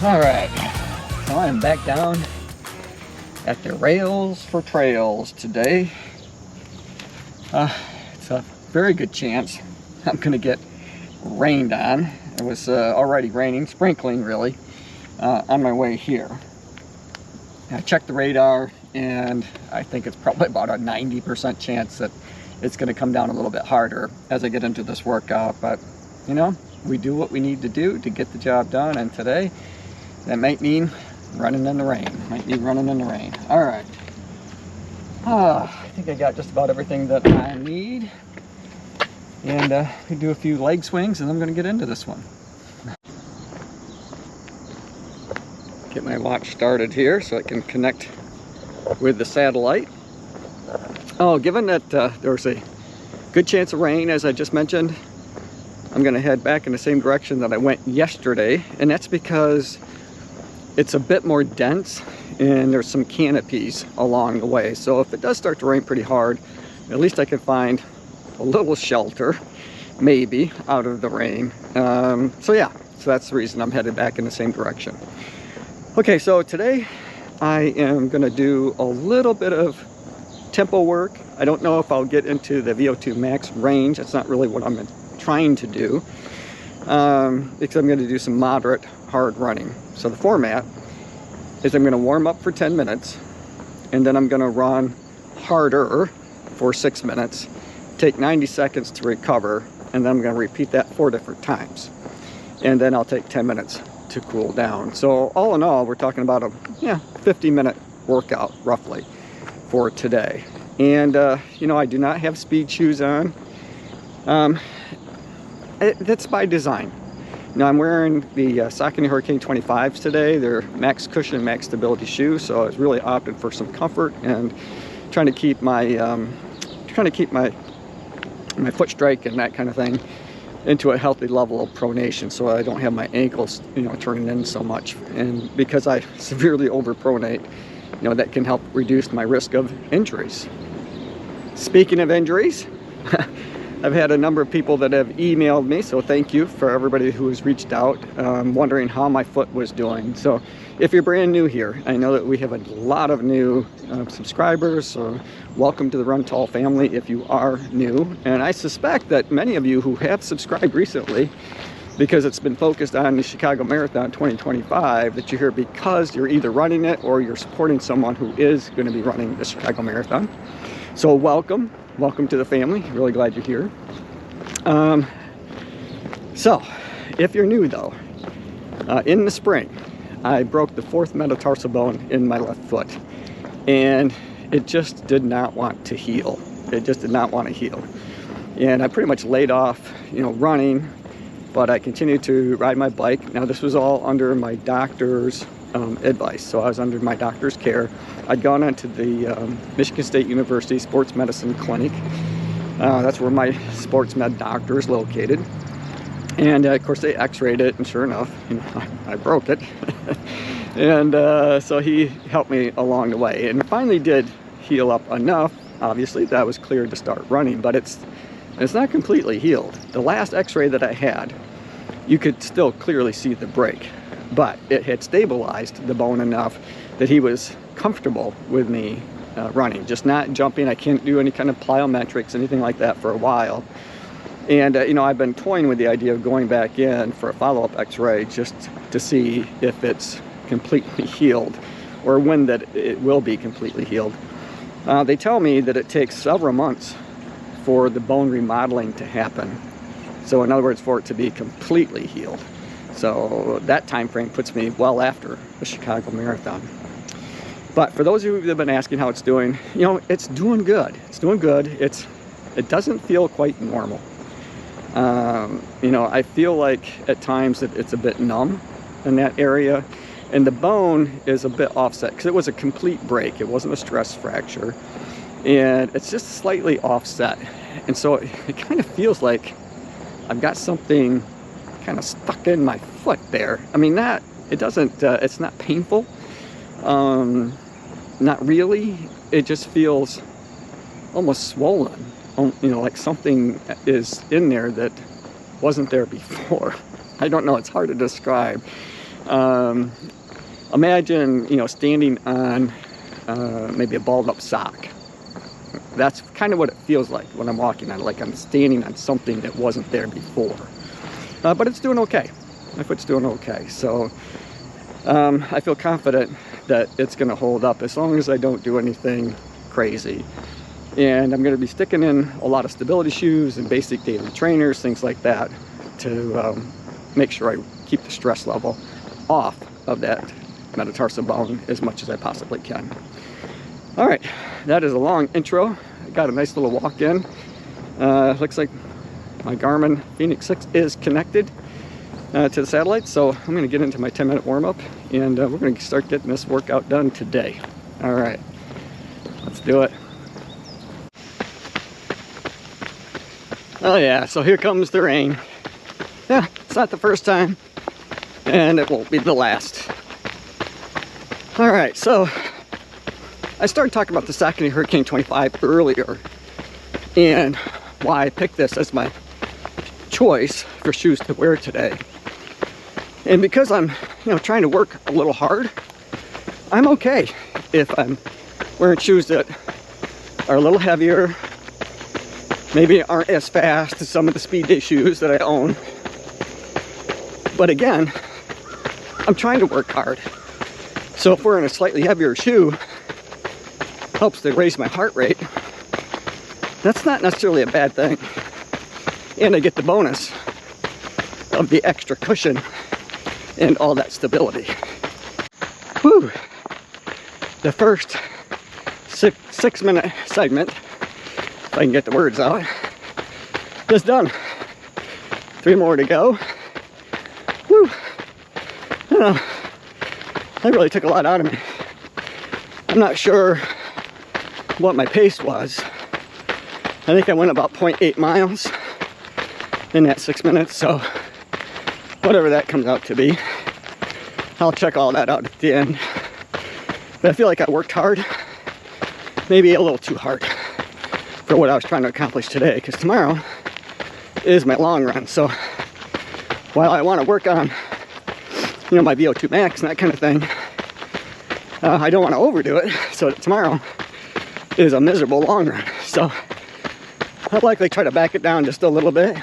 All right, so I am back down at the Rails for Trails today. It's a very good chance I'm gonna get rained on. It was already raining, sprinkling really, on my way here. I checked the radar and I think it's probably about a 90% chance that it's gonna come down a little bit harder as I get into this workout, but you know, we do what we need to do to get the job done, and today that might mean running in the rain. All right. I think I got just about everything that I need. And we do a few leg swings and I'm gonna get into this one. Get my watch started here so I can connect with the satellite. Oh, given that there's a good chance of rain, as I just mentioned, I'm gonna head back in the same direction that I went yesterday, and that's because it's a bit more dense and there's some canopies along the way. So if it does start to rain pretty hard, at least I can find a little shelter, maybe, out of the rain. So yeah, so that's the reason I'm headed back in the same direction. Okay, so today I am gonna do a little bit of tempo work. I don't know if I'll get into the VO2 Max range. That's not really what I'm trying to do, because I'm gonna do some moderate hard running. So the format is I'm going to warm up for 10 minutes and then I'm going to run harder for 6 minutes, take 90 seconds to recover, and then I'm going to repeat that 4 different times, and then I'll take 10 minutes to cool down. So all in all, we're talking about a 50-minute workout roughly for today. And you know, I do not have speed shoes on. That's by design. Now I'm wearing the Saucony Hurricane 25s today. They're max cushion, max stability shoes, so I was really opting for some comfort and trying to keep my my foot strike and that kind of thing into a healthy level of pronation, so I don't have my ankles, you know, turning in so much. And because I severely overpronate, you know, that can help reduce my risk of injuries. Speaking of injuries, I've had a number of people that have emailed me, so thank you for everybody who has reached out, wondering how my foot was doing. So if you're brand new here, I know that we have a lot of new subscribers, so welcome to the Run Tall family if you are new. And I suspect that many of you who have subscribed recently, because it's been focused on the Chicago Marathon 2025, that you're here because you're either running it or you're supporting someone who is going to be running the Chicago Marathon. So welcome. Welcome to the family. Really glad you're here. So, if you're new though, in the spring, I broke the 4th metatarsal bone in my left foot, and it just did not want to heal. It just did not want to heal. And I pretty much laid off, you know, running, but I continued to ride my bike. Now this was all under my doctor's advice. So I was under my doctor's care. I'd gone onto the Michigan State University Sports Medicine Clinic. That's where my sports med doctor is located. And of course they x-rayed it, and sure enough, you know, I broke it. And so he helped me along the way, and it finally did heal up enough, obviously, that I was cleared to start running, but it's not completely healed. The last x-ray that I had, you could still clearly see the break, but it had stabilized the bone enough that he was comfortable with me running, just not jumping. I can't do any kind of plyometrics, anything like that for a while. And you know, I've been toying with the idea of going back in for a follow-up x-ray just to see if it's completely healed, or when that it will be completely healed. They tell me that it takes several months for the bone remodeling to happen. So in other words, for it to be completely healed. So that time frame puts me well after the Chicago Marathon. But for those of you that have been asking how it's doing, you know, it's doing good. It's doing good. It doesn't feel quite normal. You know, I feel like at times that it's a bit numb in that area, and the bone is a bit offset because it was a complete break. It wasn't a stress fracture, and it's just slightly offset. And so it kind of feels like I've got something kind of stuck in my foot there. I mean, it doesn't, it's not painful. Not really. It just feels almost swollen. You know, like something is in there that wasn't there before. I don't know, it's hard to describe. Imagine, you know, standing on maybe a balled up sock. That's kind of what it feels like when I'm walking on it, like I'm standing on something that wasn't there before. But it's doing okay. My foot's doing okay. So I feel confident that it's going to hold up as long as I don't do anything crazy. And I'm going to be sticking in a lot of stability shoes and basic daily trainers, things like that, to make sure I keep the stress level off of that metatarsal bone as much as I possibly can. All right, that is a long intro. I got a nice little walk in. Looks like my Garmin Fenix 6 is connected to the satellite, so I'm going to get into my 10-minute warm-up, and we're going to start getting this workout done today. All right, let's do it. Oh yeah, so here comes the rain. Yeah, it's not the first time, and it won't be the last. All right, so I started talking about the Saucony Hurricane 25 earlier, and why I picked this as my choice for shoes to wear today. And because I'm, you know, trying to work a little hard, I'm okay if I'm wearing shoes that are a little heavier, maybe aren't as fast as some of the speed day shoes that I own. But again, I'm trying to work hard. So if wearing a slightly heavier shoe helps to raise my heart rate, that's not necessarily a bad thing. And I get the bonus of the extra cushion and all that stability. Whew. The first 6-minute segment, if I can get the words out, is done. 3 more to go. Whew. You know, that really took a lot out of me. I'm not sure what my pace was. I think I went about 0.8 miles in that 6 minutes, so whatever that comes out to be, I'll check all that out at the end. But I feel like I worked hard, maybe a little too hard for what I was trying to accomplish today, because tomorrow is my long run. So while I want to work on, you know, my VO2 Max and that kind of thing, I don't want to overdo it, so that tomorrow is a miserable long run. So I'll likely try to back it down just a little bit.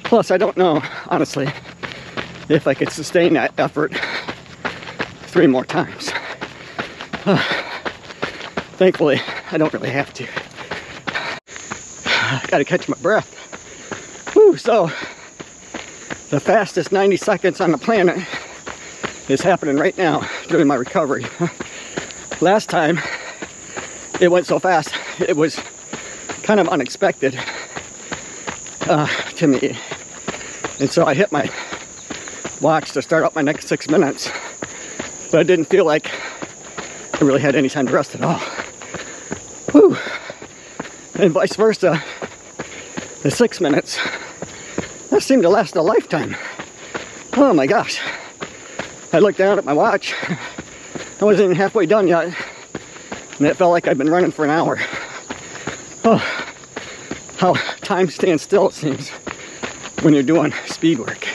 Plus, I don't know, honestly, if I could sustain that effort 3 more times. Thankfully, I don't really have to. Gotta catch my breath. Whew, so the fastest 90 seconds on the planet is happening right now during my recovery. Last time it went so fast, it was kind of unexpected to me. And so I hit my watch to start up my next 6 minutes, but it didn't feel like I really had any time to rest at all. Whew. And vice versa, the 6 minutes, that seemed to last a lifetime. Oh my gosh. I looked down at my watch, I wasn't even halfway done yet, and it felt like I'd been running for an hour. Oh, how time stands still, it seems, when you're doing speed work.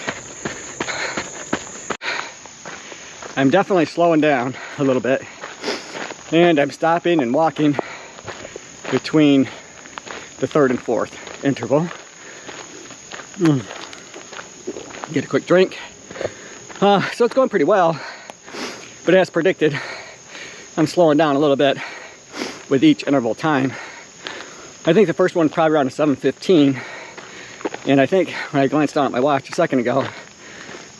I'm definitely slowing down a little bit, and I'm stopping and walking between the 3rd and 4th interval. Get a quick drink. So it's going pretty well, but as predicted, I'm slowing down a little bit with each interval time. I think the first one probably around a 7:15, and I think when I glanced down at my watch a second ago,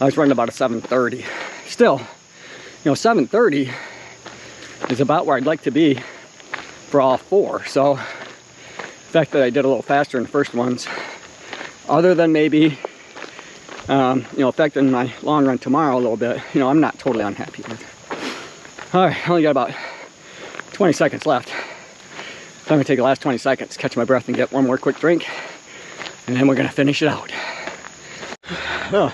I was running about a 7:30. Still, you know, 7:30 is about where I'd like to be for all 4. So the fact that I did a little faster in the first ones, other than maybe you know, affecting my long run tomorrow a little bit, you know, I'm not totally unhappy with. All right, I only got about 20 seconds left. So I'm gonna take the last 20 seconds, catch my breath and get one more quick drink, and then we're gonna finish it out. Oh,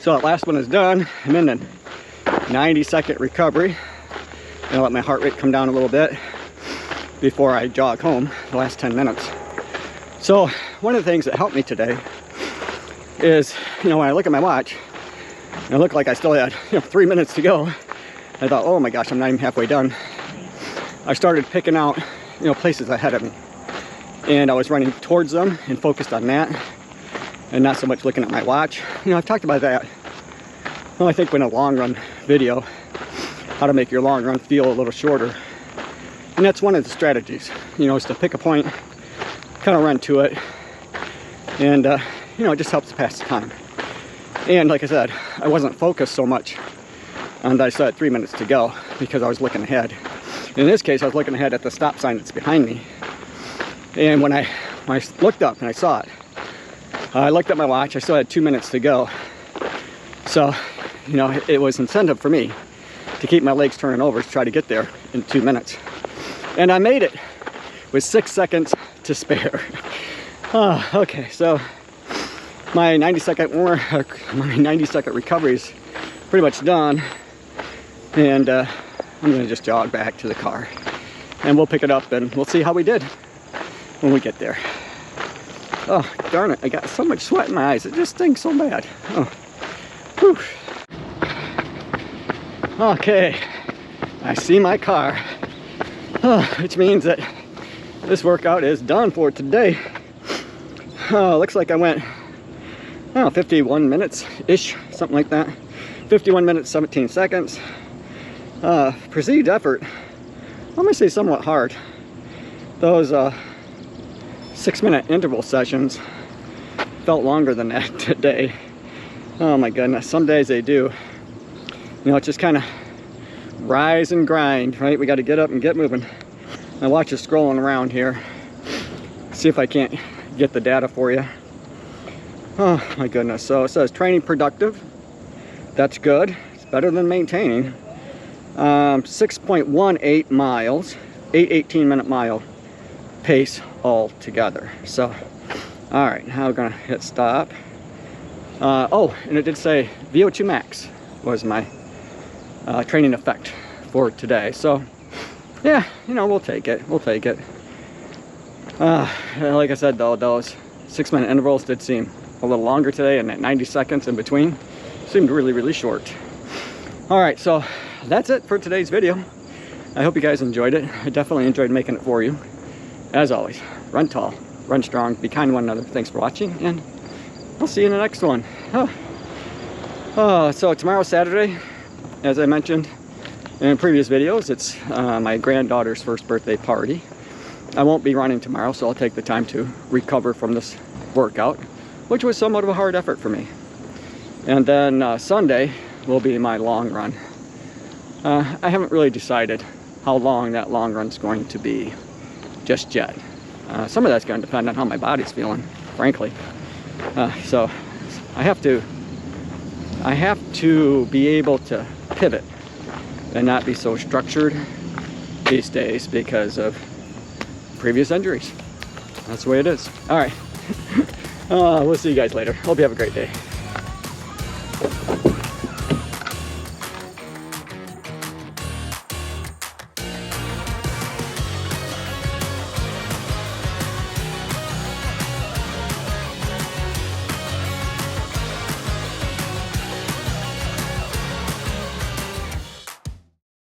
so that last one is done. I'm in a 90-second recovery. I'm gonna let my heart rate come down a little bit before I jog home the last 10 minutes. So one of the things that helped me today is, you know, when I look at my watch, and it looked like I still had, you know, 3 minutes to go. I thought, oh my gosh, I'm not even halfway done. I started picking out, you know, places ahead of me, and I was running towards them and focused on that, and not so much looking at my watch. You know, I've talked about that, well, I think in a long run video, how to make your long run feel a little shorter. And that's one of the strategies, you know, is to pick a point, kind of run to it, and you know, it just helps to pass the time. And like I said, I wasn't focused so much on that I still had 3 minutes to go, because I was looking ahead. In this case, I was looking ahead at the stop sign that's behind me. And when I looked up and I saw it, I looked at my watch, I still had 2 minutes to go. So, you know, it was incentive for me to keep my legs turning over to try to get there in 2 minutes. And I made it with 6 seconds to spare. Oh, okay, so my 90-second recovery is pretty much done. And I'm gonna just jog back to the car, and we'll pick it up and we'll see how we did when we get there. Oh, darn it, I got so much sweat in my eyes, it just stinks so bad. Oh, whew. Okay, I see my car, which means that this workout is done for today. Looks like I went, I don't know, 51 minutes-ish, something like that. 51 minutes, 17 seconds. Perceived effort, let me say somewhat hard. Those 6-minute interval sessions felt longer than that today. Oh my goodness, some days they do. You know, it's just kind of rise and grind, right? We got to get up and get moving. My watch is scrolling around here. See if I can't get the data for you. Oh my goodness, so it says training productive. That's good, it's better than maintaining. 6.18 miles, 18-minute mile pace altogether. So, all right, now we're gonna hit stop. Oh, and it did say VO2 Max was my training effect for today. So, yeah, you know, we'll take it. We'll take it. Like I said, though, those 6-minute intervals did seem a little longer today, and that 90 seconds in between seemed really, really short. All right, so that's it for today's video. I hope you guys enjoyed it. I definitely enjoyed making it for you. As always, run tall, run strong, be kind to one another. Thanks for watching, and I'll see you in the next one. So tomorrow's Saturday, as I mentioned in previous videos, it's my granddaughter's first birthday party. I won't be running tomorrow, so I'll take the time to recover from this workout, which was somewhat of a hard effort for me. And then Sunday will be my long run. I haven't really decided how long that long run's going to be just yet. Some of that's going to depend on how my body's feeling, frankly. So I have to be able to pivot and not be so structured these days because of previous injuries. That's the way it is. All right. We'll see you guys later. Hope you have a great day.